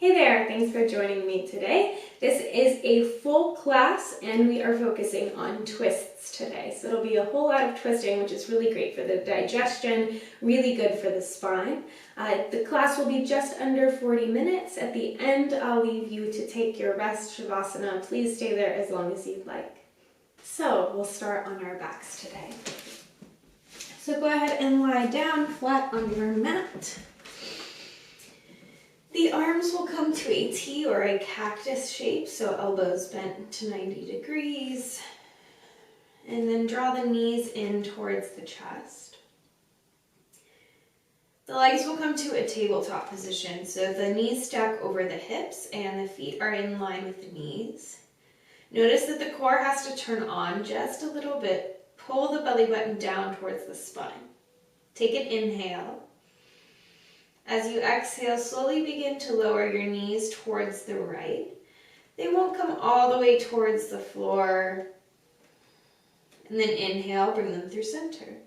Hey there, thanks for joining me today. This is a full class and we are focusing on twists today. So it'll be a whole lot of twisting, which is really great for the digestion, really good for the spine. The class will be just under 40 minutes. At the end, I'll leave you to take your rest, Shavasana. Please stay there as long as you'd like. So we'll start on our backs today. So go ahead and lie down flat on your mat. The arms will come to a T or a cactus shape, so elbows bent to 90 degrees. And then draw the knees in towards the chest. The legs will come to a tabletop position, so the knees stack over the hips and the feet are in line with the knees. Notice that the core has to turn on just a little bit. Pull the belly button down towards the spine. Take an inhale. As you exhale, slowly begin to lower your knees towards the right. They won't come all the way towards the floor. And then inhale, bring them through center.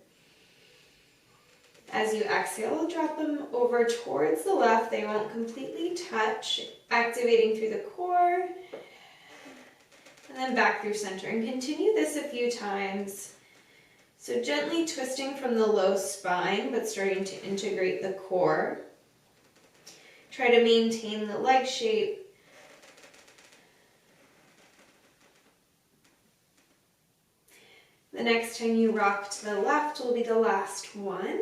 As you exhale, drop them over towards the left. They won't completely touch, activating through the core. And then back through center. And continue this a few times. So gently twisting from the low spine, but starting to integrate the core. Try to maintain the leg shape. The next time you rock to the left will be the last one.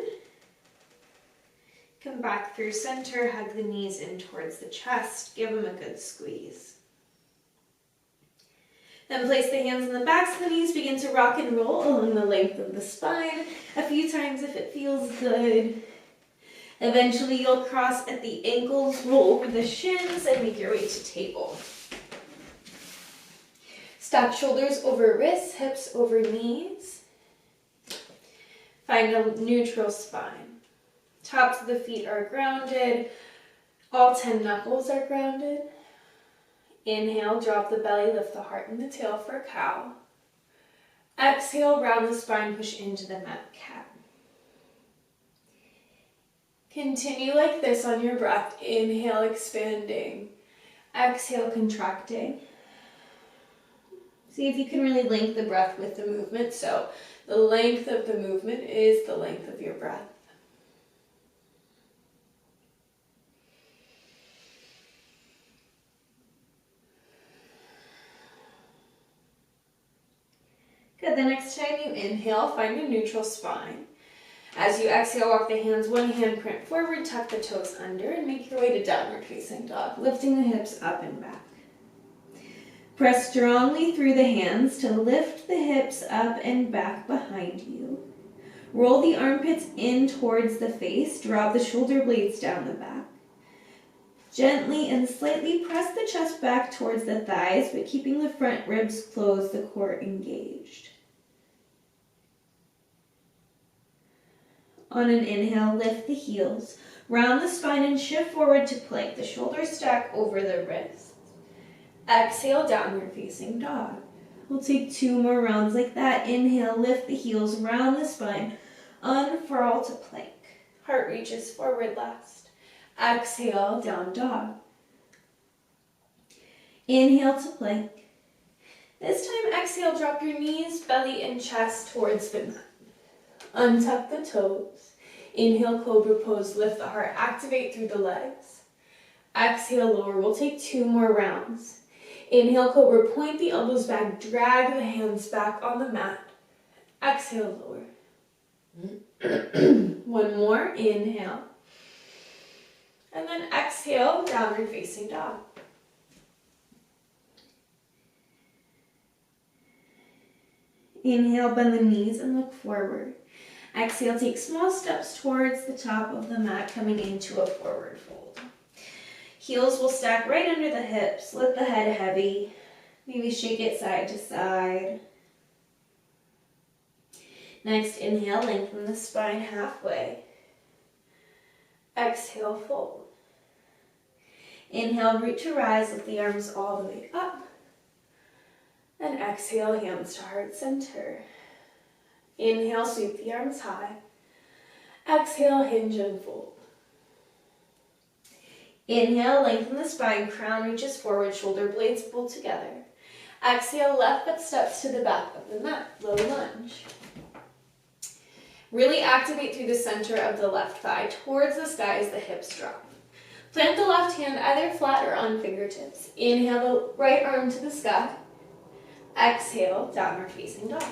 Come back through center, hug the knees in towards the chest, give them a good squeeze. Then place the hands on the backs of the knees, begin to rock and roll along the length of the spine a few times if it feels good. Eventually you'll cross at the ankles, roll over the shins, and make your way to table. Stack shoulders over wrists, hips over knees. Find a neutral spine. Tops of the feet are grounded. All 10 knuckles are grounded. Inhale, drop the belly, lift the heart and the tail for cow. Exhale, round the spine, push into the mat cat. Continue like this on your breath. Inhale, expanding. Exhale, contracting. See if you can really link the breath with the movement. So the length of the movement is the length of your breath. Good. The next time you inhale, find a neutral spine. As you exhale, walk the hands one hand print forward, tuck the toes under, and make your way to downward facing dog, lifting the hips up and back. Press strongly through the hands to lift the hips up and back behind you. Roll the armpits in towards the face, draw the shoulder blades down the back. Gently and slightly press the chest back towards the thighs, but keeping the front ribs closed, the core engaged. On an inhale, lift the heels, round the spine and shift forward to plank. The shoulders stack over the wrists. Exhale, downward facing dog. We'll take 2 more rounds like that. Inhale, lift the heels, round the spine, unfurl to plank. Heart reaches forward last. Exhale, down dog. Inhale to plank. This time, exhale, drop your knees, belly, and chest towards the mat. Untuck the toes. Inhale, cobra pose, lift the heart, activate through the legs. Exhale, lower. We'll take 2 more rounds. Inhale, cobra, point the elbows back, drag the hands back on the mat. Exhale, lower. One more, inhale. And then exhale, downward facing dog. Inhale, bend the knees and look forward. Exhale, take small steps towards the top of the mat, coming into a forward fold. Heels will stack right under the hips. Let the head heavy. Maybe shake it side to side. Next, inhale, lengthen the spine halfway. Exhale, fold. Inhale, root to rise, lift the arms all the way up. And exhale, hands to heart center. Inhale, sweep the arms high. Exhale, hinge and fold. Inhale, lengthen the spine, crown reaches forward, shoulder blades pull together. Exhale, left foot steps to the back of the mat, low lunge. Really activate through the center of the left thigh towards the sky as the hips drop. Plant the left hand either flat or on fingertips. Inhale the right arm to the sky. Exhale, downward facing dog.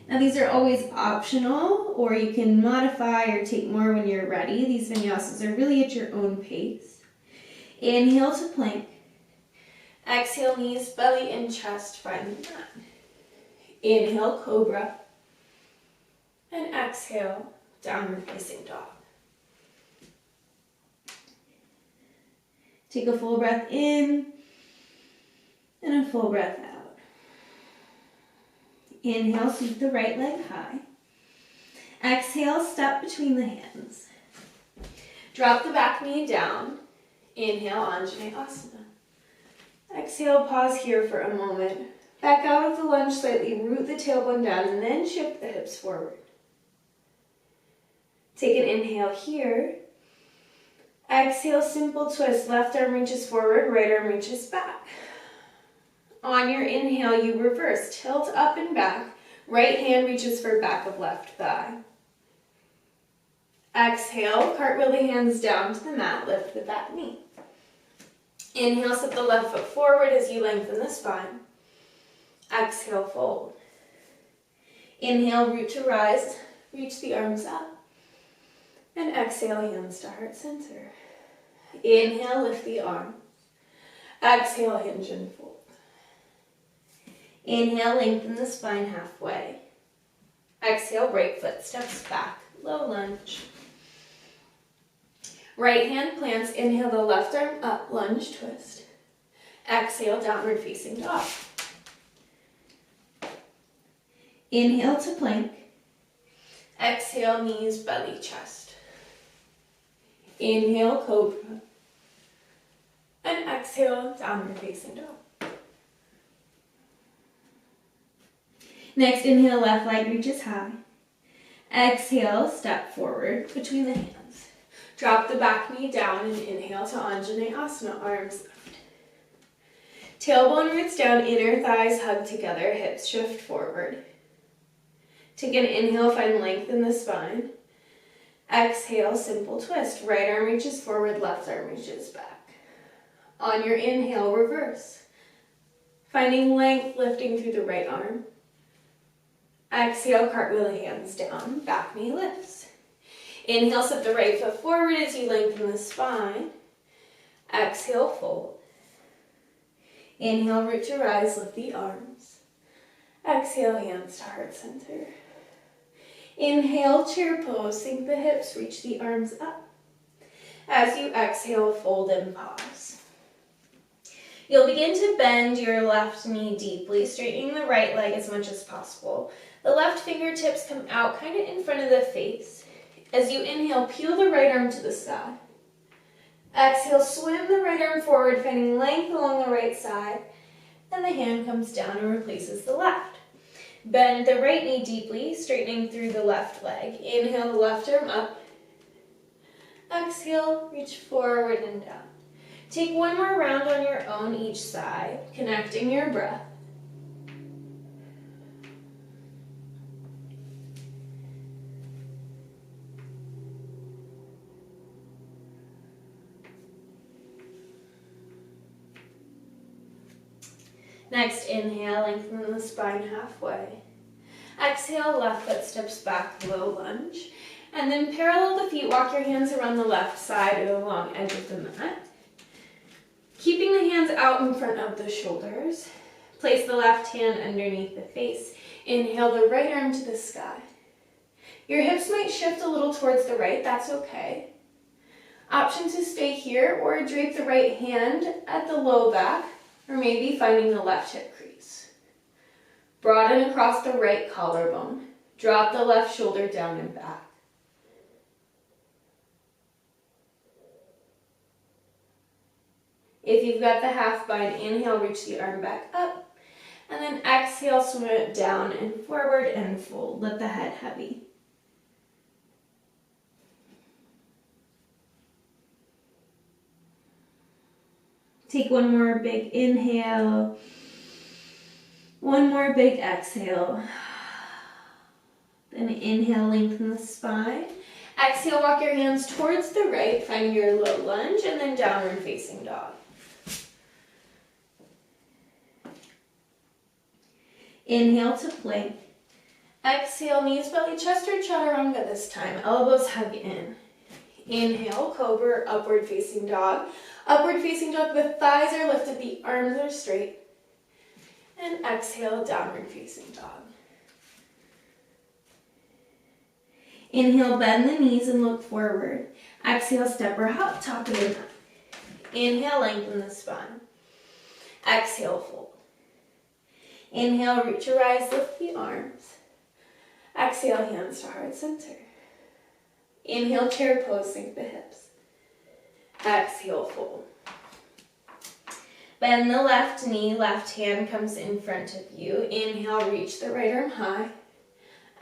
Now these are always optional, or you can modify or take more when you're ready. These vinyasas are really at your own pace. Inhale to plank. Exhale, knees, belly, and chest find the mat. Inhale, cobra. And exhale, downward facing dog. Take a full breath in and a full breath out. Inhale, sweep the right leg high. Exhale, step between the hands. Drop the back knee down. Inhale, Anjaneyasana. Exhale, pause here for a moment. Back out of the lunge slightly, root the tailbone down, and then shift the hips forward. Take an inhale here. Exhale, simple twist. Left arm reaches forward, right arm reaches back. On your inhale, you reverse. Tilt up and back. Right hand reaches for back of left thigh. Exhale, cartwheel the hands down to the mat. Lift the back knee. Inhale, step the left foot forward as you lengthen the spine. Exhale, fold. Inhale, root to rise. Reach the arms up. And exhale, hands to heart center. Inhale, lift the arms. Exhale, hinge and fold. Inhale, lengthen the spine halfway. Exhale, right foot steps back, low lunge. Right hand plants, inhale the left arm up, lunge twist. Exhale, downward facing dog. Inhale to plank. Exhale, knees, belly, chest. Inhale, cobra. And exhale, downward facing dog. Next, inhale, left leg reaches high. Exhale, step forward between the hands. Drop the back knee down and inhale to Anjaneyasana, arms left. Tailbone roots down, inner thighs hug together, hips shift forward. Take an inhale, find length in the spine. Exhale, simple twist. Right arm reaches forward, left arm reaches back. On your inhale, reverse. Finding length, lifting through the right arm. Exhale, cartwheel the hands down, back knee lifts. Inhale, step the right foot forward as you lengthen the spine. Exhale, fold. Inhale, root to rise, lift the arms. Exhale, hands to heart center. Inhale, chair pose, sink the hips, reach the arms up. As you exhale, fold and pause. You'll begin to bend your left knee deeply, straightening the right leg as much as possible. The left fingertips come out kind of in front of the face. As you inhale, peel the right arm to the sky. Exhale, swim the right arm forward, finding length along the right side. And the hand comes down and replaces the left. Bend the right knee deeply, straightening through the left leg. Inhale the left arm up. Exhale, reach forward and down. Take one more round on your own each side, connecting your breath. Next, inhale, lengthen the spine halfway. Exhale, left foot steps back, low lunge. And then parallel the feet, walk your hands around the left side or the long edge of the mat. Keeping the hands out in front of the shoulders. Place the left hand underneath the face. Inhale the right arm to the sky. Your hips might shift a little towards the right, that's okay. Option to stay here or drape the right hand at the low back, or maybe finding the left hip crease. Broaden across the right collarbone. Drop the left shoulder down and back. If you've got the half bind, inhale, reach the arm back up. And then exhale, swim it down and forward and fold. Let the head heavy. Take one more big inhale. One more big exhale. Then inhale, lengthen the spine. Exhale, walk your hands towards the right, find your low lunge, and then downward facing dog. Inhale to plank. Exhale, knees, belly, chest, or chaturanga this time. Elbows hug in. Inhale, cobra, upward facing dog. Upward facing dog, the thighs are lifted, the arms are straight. And exhale, downward facing dog. Inhale, bend the knees and look forward. Exhale, step or hop, top of the mat. Inhale, lengthen the spine. Exhale, fold. Inhale, root to rise, lift the arms. Exhale, hands to heart center. Inhale, chair pose, sink the hips. Exhale, fold. Bend the left knee, left hand comes in front of you. Inhale, reach the right arm high.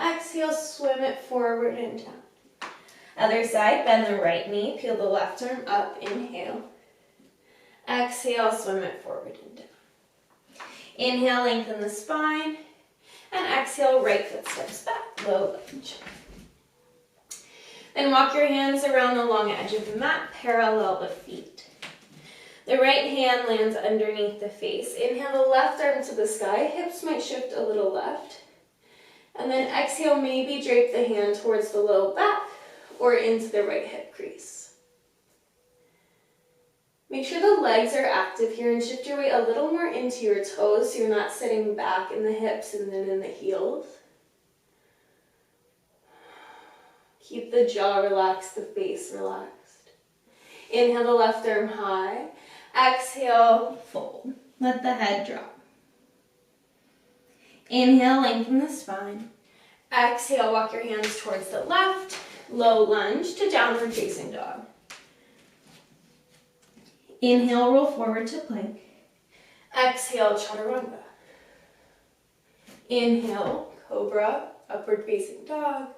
Exhale, swim it forward and down. Other side, bend the right knee, peel the left arm up, inhale. Exhale, swim it forward and down. Inhale, lengthen the spine. And exhale, right foot steps back, low lunge. Then walk your hands around the long edge of the mat, parallel the feet. The right hand lands underneath the face. Inhale the left arm to the sky, hips might shift a little left. And then exhale, maybe drape the hand towards the low back or into the right hip crease. Make sure the legs are active here and shift your weight a little more into your toes so you're not sitting back in the hips and then in the heels. Keep the jaw relaxed, the face relaxed. Inhale the left arm high. Exhale, fold. Let the head drop. Inhale, lengthen the spine. Exhale, walk your hands towards the left. Low lunge to downward facing dog. Inhale, roll forward to plank. Exhale, chaturanga. Inhale, cobra, upward facing dog.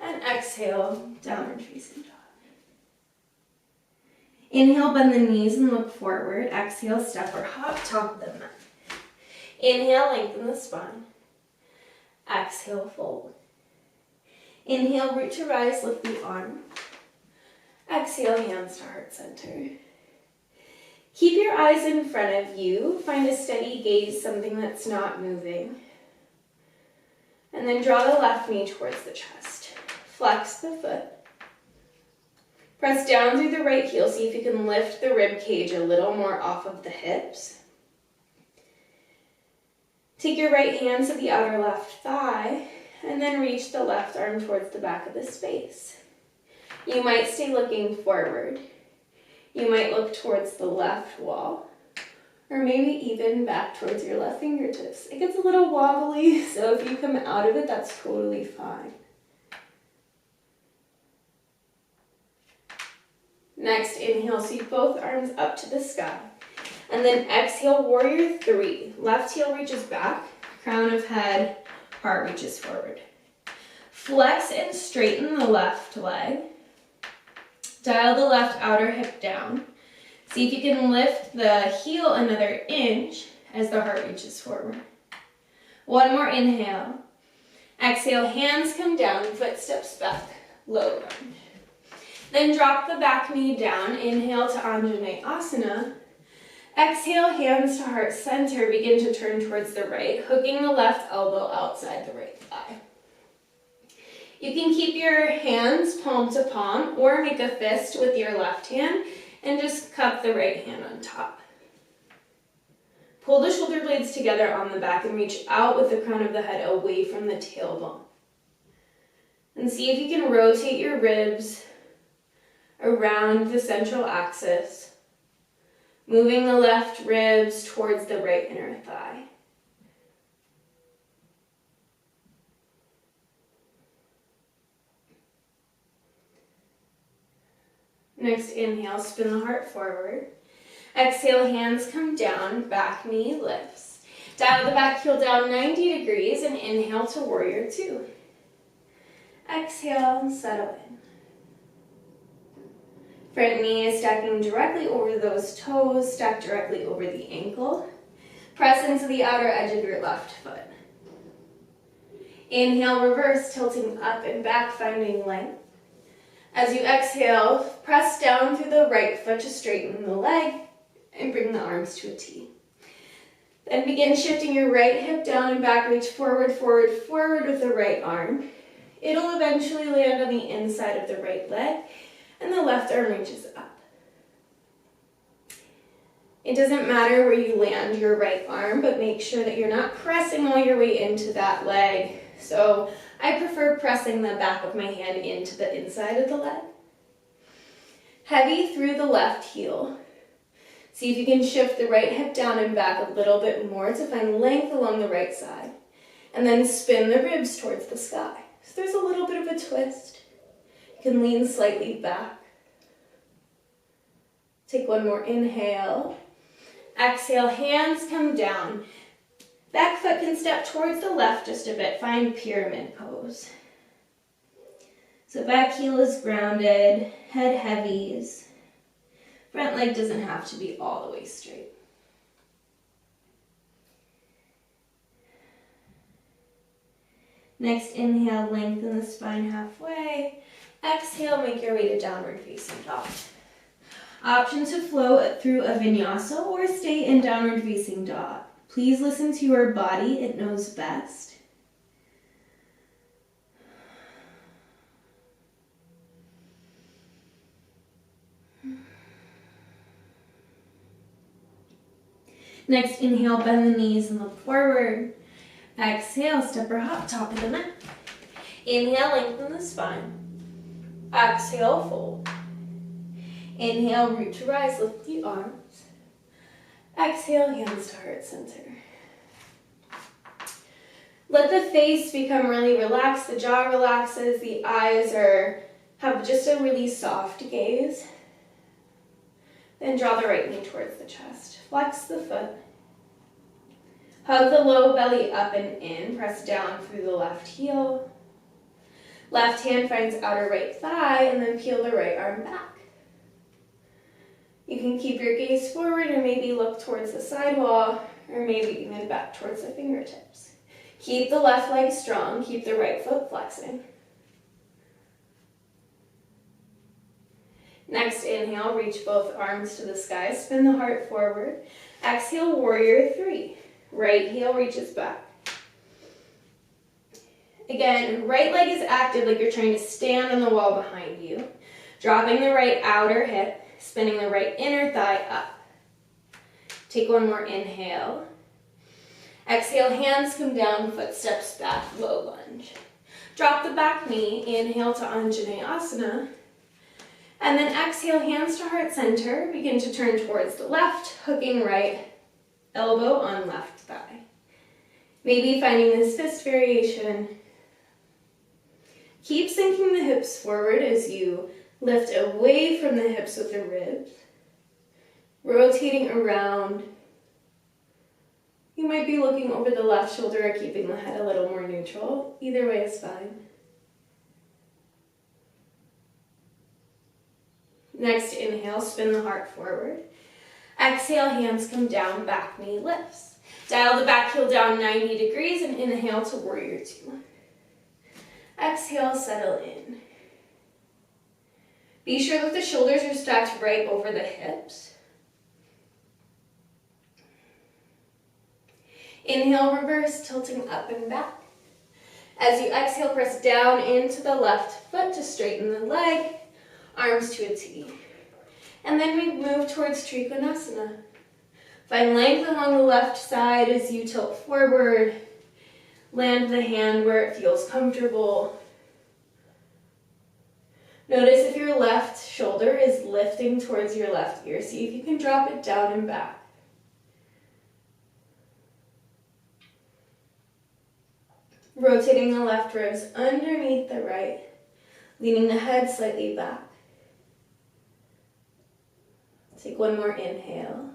And exhale, downward facing dog. Inhale, bend the knees and look forward. Exhale, step or hop, top of the mat. Inhale, lengthen the spine. Exhale, fold. Inhale, root to rise, lift the arm. Exhale, hands to heart center. Keep your eyes in front of you. Find a steady gaze, something that's not moving. And then draw the left knee towards the chest. Flex the foot. Press down through the right heel. See if you can lift the rib cage a little more off of the hips. Take your right hand to the outer left thigh and then reach the left arm towards the back of the space. You might stay looking forward. You might look towards the left wall or maybe even back towards your left fingertips. It gets a little wobbly, so if you come out of it, that's totally fine. Next, inhale, sweep both arms up to the sky. And then exhale, warrior three. Left heel reaches back, crown of head, heart reaches forward. Flex and straighten the left leg. Dial the left outer hip down. See if you can lift the heel another inch as the heart reaches forward. One more inhale. Exhale, hands come down, foot steps back, low lunge. Then drop the back knee down. Inhale to Anjaneyasana. Exhale, hands to heart center. Begin to turn towards the right, hooking the left elbow outside the right thigh. You can keep your hands palm to palm or make a fist with your left hand and just cup the right hand on top. Pull the shoulder blades together on the back and reach out with the crown of the head away from the tailbone. And see if you can rotate your ribs around the central axis, moving the left ribs towards the right inner thigh. Next, inhale, spin the heart forward. Exhale, hands come down, back knee lifts. Dial the back heel down 90 degrees and inhale to warrior two. Exhale and settle in. Front knee is stacking directly over those toes, stacked directly over the ankle. Press into the outer edge of your left foot. Inhale, reverse, tilting up and back, finding length. As you exhale, press down through the right foot to straighten the leg and bring the arms to a T. Then begin shifting your right hip down and back, reach forward, forward, forward with the right arm. It'll eventually land on the inside of the right leg, and the left arm reaches up. It doesn't matter where you land your right arm, but make sure that you're not pressing all your weight into that leg. So I prefer pressing the back of my hand into the inside of the leg. Heavy through the left heel. See if you can shift the right hip down and back a little bit more to find length along the right side. And then spin the ribs towards the sky. So there's a little bit of a twist. You can lean slightly back. Take one more inhale. Exhale, hands come down. Back foot can step towards the left just a bit. Find pyramid pose. So back heel is grounded, head heavies. Front leg doesn't have to be all the way straight. Next inhale, lengthen the spine halfway. Exhale, make your way to downward facing dog. Option to flow through a vinyasa or stay in downward facing dog. Please listen to your body, it knows best. Next, inhale, bend the knees and look forward. Exhale, step or hop, top of the mat. Inhale, lengthen the spine. Exhale, fold. Inhale, root to rise, lift the arms. Exhale, hands to heart center. Let the face become really relaxed, the jaw relaxes, the eyes have just a really soft gaze. Then draw the right knee towards the chest. Flex the foot. Hug the low belly up and in. Press down through the left heel. Left hand finds outer right thigh and then peel the right arm back. You can keep your gaze forward or maybe look towards the sidewall or maybe even back towards the fingertips. Keep the left leg strong. Keep the right foot flexing. Next, inhale, reach both arms to the sky, spin the heart forward. Exhale, warrior three. Right heel reaches back. Again, right leg is active like you're trying to stand on the wall behind you. Dropping the right outer hip, spinning the right inner thigh up. Take one more inhale. Exhale, hands come down, footsteps back, low lunge. Drop the back knee, inhale to Anjaneyasana. And then exhale, hands to heart center. Begin to turn towards the left, hooking right elbow on left thigh. Maybe finding this fist variation. Keep sinking the hips forward as you lift away from the hips with the ribs. Rotating around. You might be looking over the left shoulder or keeping the head a little more neutral. Either way is fine. Next, inhale, spin the heart forward. Exhale, hands come down, back knee lifts. Dial the back heel down 90 degrees and inhale to warrior two. Exhale, settle in. Be sure that the shoulders are stacked right over the hips. Inhale, reverse, tilting up and back. As you exhale, press down into the left foot to straighten the leg. Arms to a T. And then we move towards Trikonasana. Find length along the left side as you tilt forward. Land the hand where it feels comfortable. Notice if your left shoulder is lifting towards your left ear. See if you can drop it down and back. Rotating the left ribs underneath the right. Leaning the head slightly back. Take one more inhale.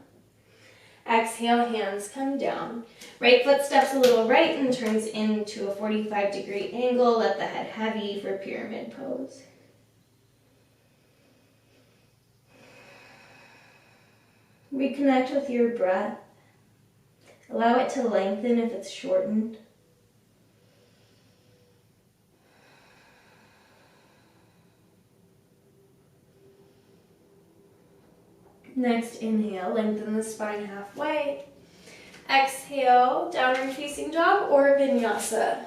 Exhale, hands come down. Right foot steps a little right and turns into a 45-degree angle. Let the head heavy for pyramid pose. Reconnect with your breath. Allow it to lengthen if it's shortened. Next, inhale, lengthen the spine halfway. Exhale, downward facing dog or vinyasa.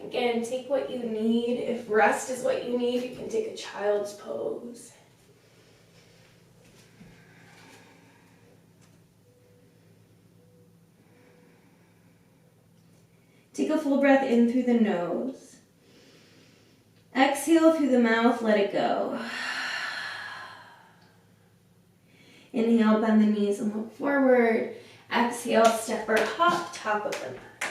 Again, take what you need. If rest is what you need, you can take a child's pose. Take a full breath in through the nose. Exhale through the mouth, let it go. Inhale, bend the knees and look forward. Exhale, step or hop, top of the mat.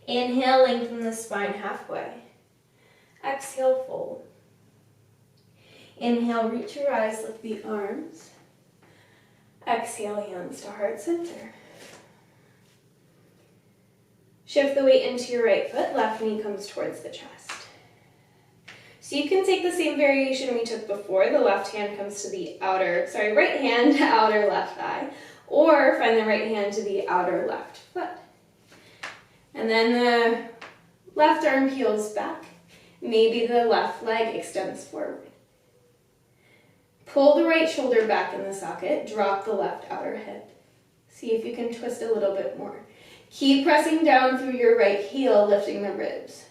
Inhale, lengthen the spine halfway. Exhale, fold. Inhale, reach your eyes, lift the arms. Exhale, hands to heart center. Shift the weight into your right foot, left knee comes towards the chest. So you can take the same variation we took before. The left hand comes to the right hand to outer left thigh, or find the right hand to the outer left foot. And then the left arm peels back. Maybe the left leg extends forward. Pull the right shoulder back in the socket, drop the left outer hip. See if you can twist a little bit more. Keep pressing down through your right heel, lifting the ribs.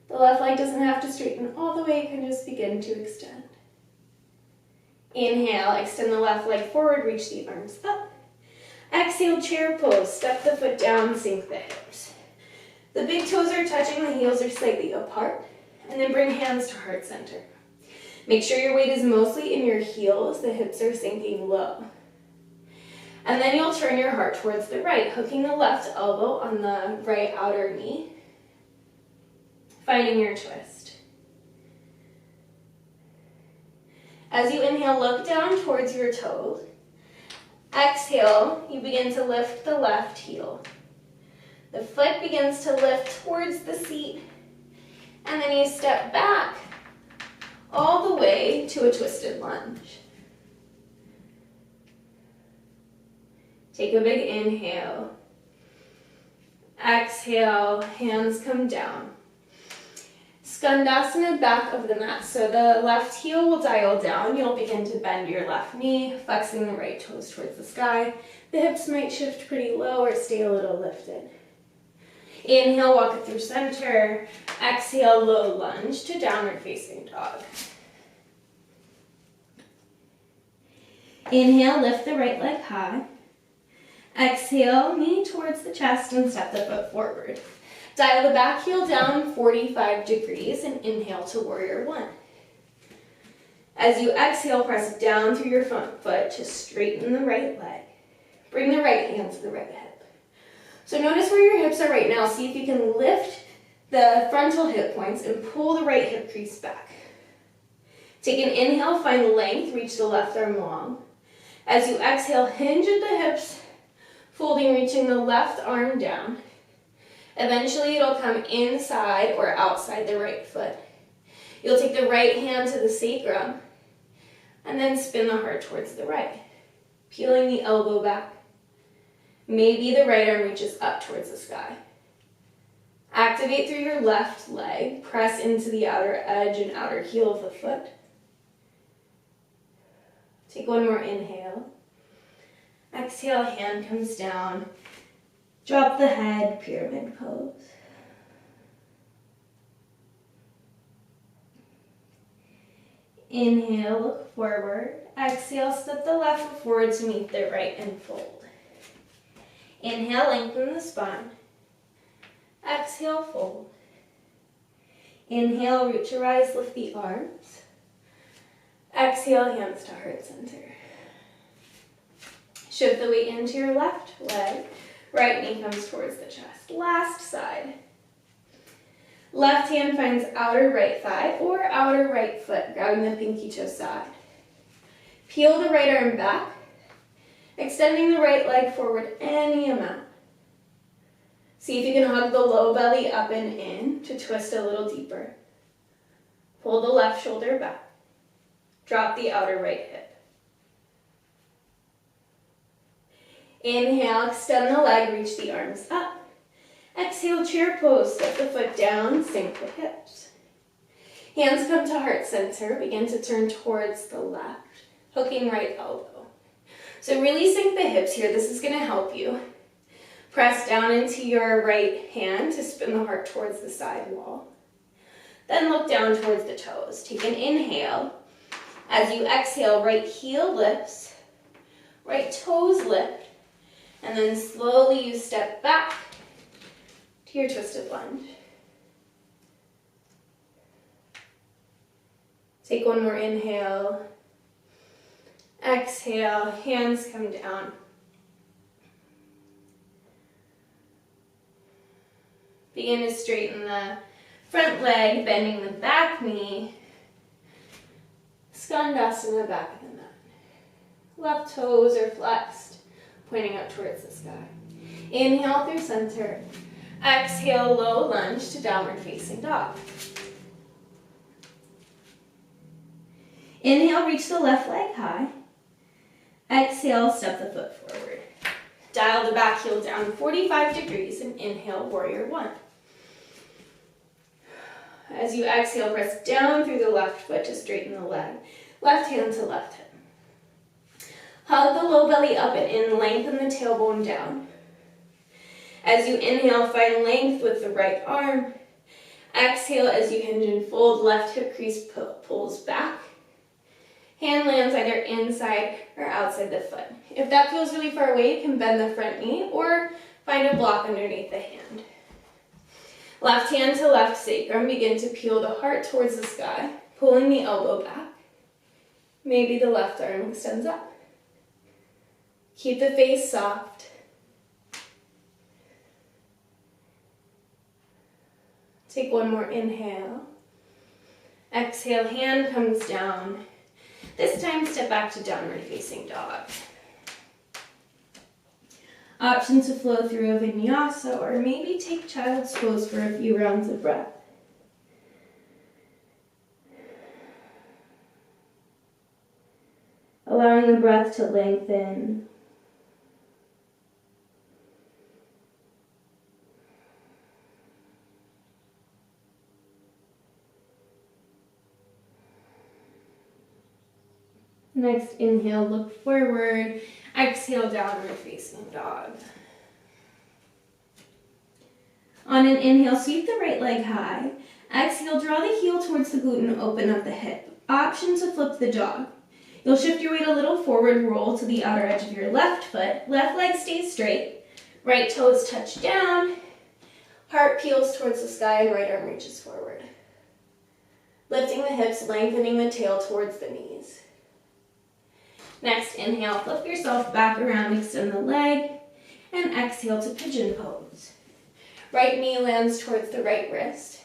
The left leg doesn't have to straighten all the way, it can just begin to extend. Inhale, extend the left leg forward, reach the arms up. Exhale, chair pose, step the foot down, sink the hips. The big toes are touching, the heels are slightly apart, and then bring hands to heart center. Make sure your weight is mostly in your heels, the hips are sinking low. And then you'll turn your heart towards the right, hooking the left elbow on the right outer knee, finding your twist. As you inhale, look down towards your toes. Exhale, you begin to lift the left heel. The foot begins to lift towards the seat, and then you step back all the way to a twisted lunge. Take a big inhale. Exhale, hands come down. Skandasana, back of the mat. So the left heel will dial down. You'll begin to bend your left knee, flexing the right toes towards the sky. The hips might shift pretty low or stay a little lifted. Inhale, walk it through center. Exhale, low lunge to downward facing dog. Inhale, lift the right leg high. Exhale, knee towards the chest and step the foot forward. Dial the back heel down 45 degrees and inhale to warrior one. As you exhale, press down through your front foot to straighten the right leg. Bring the right hand to the right hip. So notice where your hips are right now. See if you can lift the frontal hip points and pull the right hip crease back. Take an inhale, find length, reach the left arm long. As you exhale, hinge at the hips, folding, reaching the left arm down. Eventually it'll come inside or outside the right foot. You'll take the right hand to the sacrum and then spin the heart towards the right, peeling the elbow back. Maybe the right arm reaches up towards the sky. Activate through your left leg, press into the outer edge and outer heel of the foot. Take one more inhale. Exhale, hand comes down. Drop the head, pyramid pose. Inhale, look forward. Exhale, step the left foot forward to meet the right and fold. Inhale, lengthen the spine. Exhale, fold. Inhale, reach your eyes, lift the arms. Exhale, hands to heart center. Shift the weight into your left leg. Right knee comes towards the chest. Last side. Left hand finds outer right thigh or outer right foot, grabbing the pinky toe side. Peel the right arm back, extending the right leg forward any amount. See if you can hug the low belly up and in to twist a little deeper. Pull the left shoulder back. Drop the outer right hip. Inhale, extend the leg, reach the arms up. Exhale, chair pose, step the foot down, sink the hips. Hands come to heart center, begin to turn towards the left, hooking right elbow. So really sink the hips here, this is gonna help you. Press down into your right hand to spin the heart towards the side wall. Then look down towards the toes. Take an inhale. As you exhale, right heel lifts, right toes lift, and then slowly you step back to your twisted lunge. Take one more inhale. Exhale, hands come down. Begin to straighten the front leg, bending the back knee. Skandasana, back of the mat. Left toes are flexed, pointing up towards the sky. Inhale through center. Exhale, low lunge to downward facing dog. Inhale, reach the left leg high. Exhale, step the foot forward. Dial the back heel down 45 degrees and inhale, warrior one. As you exhale, press down through the left foot to straighten the leg. Left hand to left hip. Hug the low belly up and in, lengthen the tailbone down. As you inhale, find length with the right arm. Exhale as you hinge and fold, left hip crease pulls back. Hand lands either inside or outside the foot. If that feels really far away, you can bend the front knee or find a block underneath the hand. Left hand to left sacrum, begin to peel the heart towards the sky, pulling the elbow back. Maybe the left arm extends up. Keep the face soft. Take one more inhale. Exhale, hand comes down. This time, step back to downward facing dog. Option to flow through a vinyasa or maybe take child's pose for a few rounds of breath. Allowing the breath to lengthen. Next inhale, look forward. Exhale, downward facing dog. On an inhale, sweep the right leg high. Exhale, draw the heel towards the glute and open up the hip. Option to flip the dog. You'll shift your weight a little forward, roll to the outer edge of your left foot. Left leg stays straight. Right toes touch down. Heart peels towards the sky and right arm reaches forward. Lifting the hips, lengthening the tail towards the knees. Next, inhale, flip yourself back around, extend the leg, and exhale to pigeon pose. Right knee lands towards the right wrist.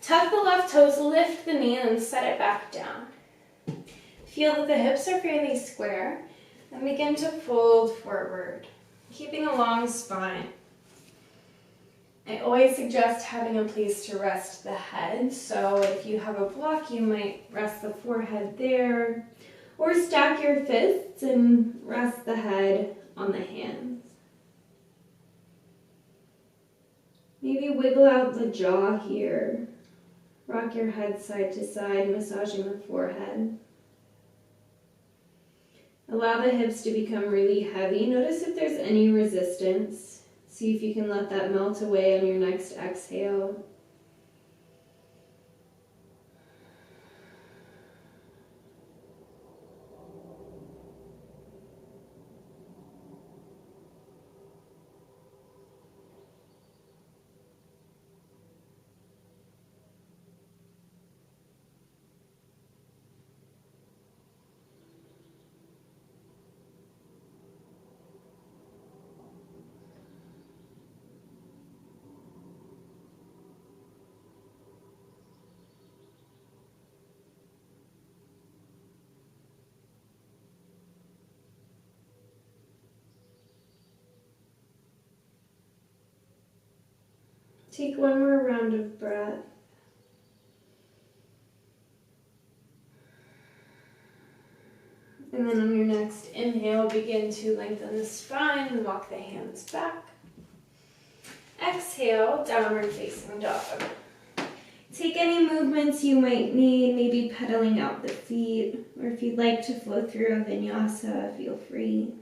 Tuck the left toes, lift the knee, and set it back down. Feel that the hips are fairly square, and begin to fold forward, keeping a long spine. I always suggest having a place to rest the head, so if you have a block, you might rest the forehead there, or stack your fists and rest the head on the hands. Maybe wiggle out the jaw here. Rock your head side to side, massaging the forehead. Allow the hips to become really heavy. Notice if there's any resistance. See if you can let that melt away on your next exhale. Take one more round of breath. And then on your next inhale, begin to lengthen the spine and walk the hands back. Exhale, downward facing dog. Take any movements you might need, maybe pedaling out the feet, or if you'd like to flow through a vinyasa, feel free.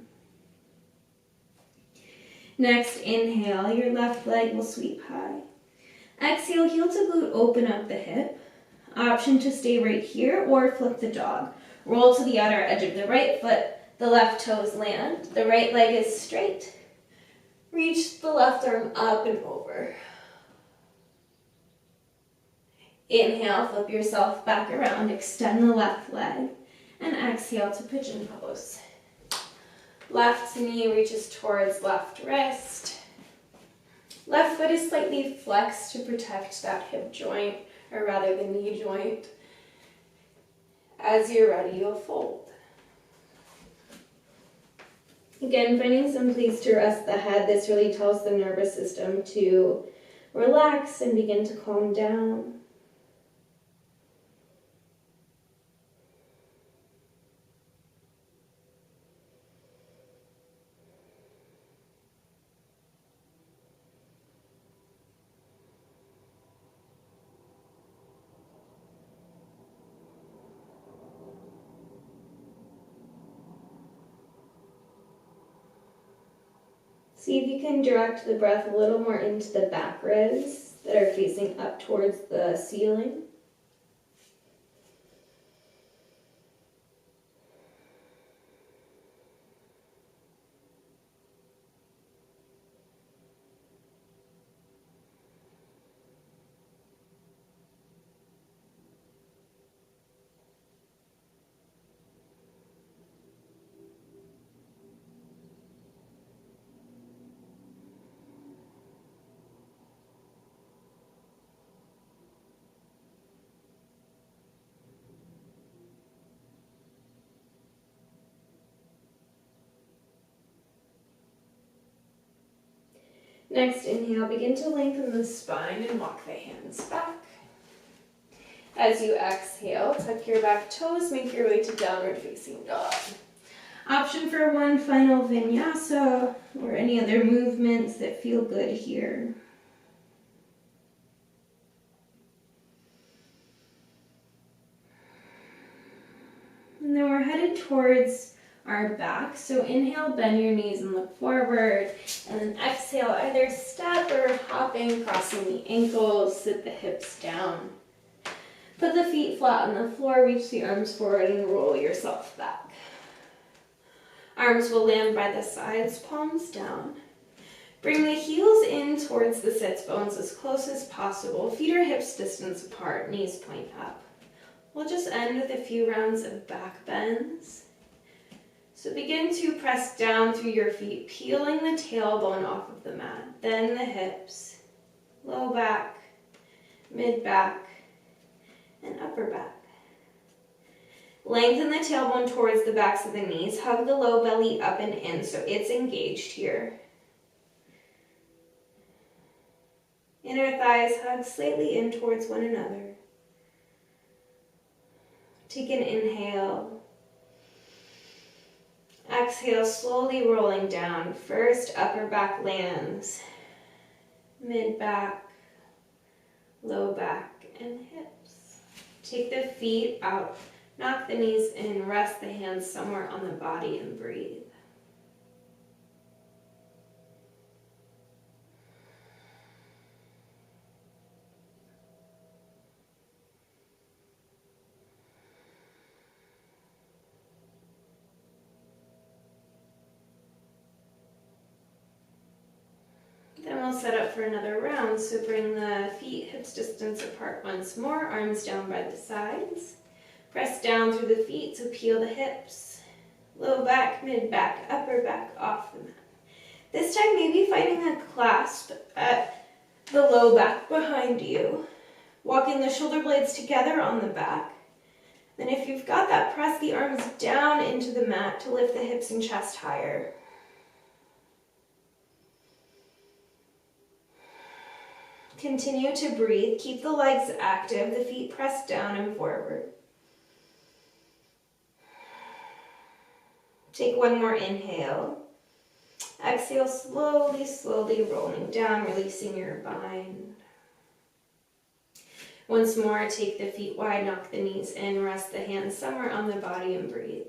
Next, inhale, your left leg will sweep high. Exhale, heel to glute, open up the hip. Option to stay right here or flip the dog. Roll to the outer edge of the right foot, the left toes land, the right leg is straight. Reach the left arm up and over. Inhale, flip yourself back around, extend the left leg, and exhale to pigeon pose. Left knee reaches towards left wrist. Left foot is slightly flexed to protect that hip joint, or rather the knee joint. As you're ready, you'll fold. Again, finding some place to rest the head. This really tells the nervous system to relax and begin to calm down. See if you can direct the breath a little more into the back ribs that are facing up towards the ceiling. Next, inhale, begin to lengthen the spine and walk the hands back. As you exhale, tuck your back toes, make your way to downward facing dog. Option for one final vinyasa or any other movements that feel good here. And then we're headed towards our back. So inhale, bend your knees and look forward. And then exhale, either step or hopping, crossing the ankles, sit the hips down. Put the feet flat on the floor, reach the arms forward and roll yourself back. Arms will land by the sides, palms down. Bring the heels in towards the sits bones as close as possible. Feet are hips distance apart, knees point up. We'll just end with a few rounds of back bends. So begin to press down through your feet, peeling the tailbone off of the mat. Then the hips, low back, mid back, and upper back. Lengthen the tailbone towards the backs of the knees. Hug the low belly up and in so it's engaged here. Inner thighs hug slightly in towards one another. Take an inhale. Exhale, slowly rolling down. First, upper back lands, mid back, low back, and hips. Take the feet out, knock the knees in, rest the hands somewhere on the body and breathe. Then we'll set up for another round, so bring the feet hips distance apart once more, arms down by the sides. Press down through the feet, so peel the hips. Low back, mid back, upper back off the mat. This time maybe finding a clasp at the low back behind you. Walking the shoulder blades together on the back. Then if you've got that, press the arms down into the mat to lift the hips and chest higher. Continue to breathe. Keep the legs active, the feet pressed down and forward. Take one more inhale. Exhale, slowly, slowly rolling down, releasing your bind. Once more, take the feet wide, knock the knees in, rest the hands somewhere on the body and breathe.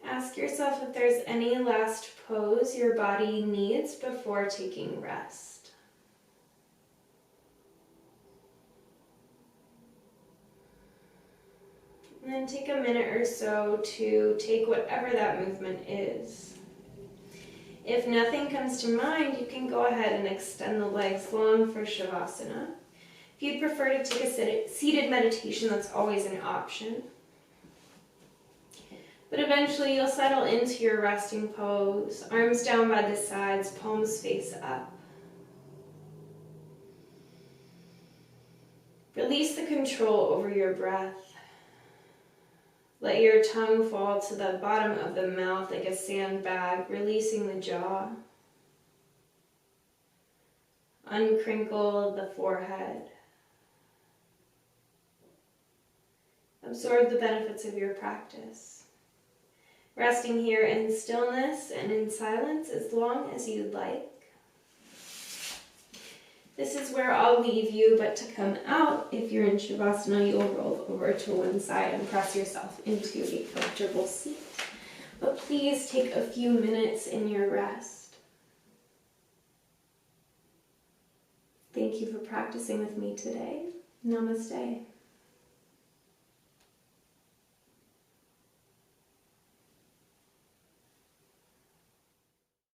Ask yourself if there's any last pose your body needs before taking rest. And then take a minute or so to take whatever that movement is. If nothing comes to mind, you can go ahead and extend the legs long for Shavasana. If you'd prefer to take a seated meditation, that's always an option. But eventually you'll settle into your resting pose, arms down by the sides, palms face up. Release the control over your breath. Let your tongue fall to the bottom of the mouth like a sandbag, releasing the jaw. Uncrinkle the forehead. Absorb the benefits of your practice. Resting here in stillness and in silence as long as you'd like. This is where I'll leave you, but to come out, if you're in Shavasana, you'll roll over to one side and press yourself into a comfortable seat. But please take a few minutes in your rest. Thank you for practicing with me today. Namaste.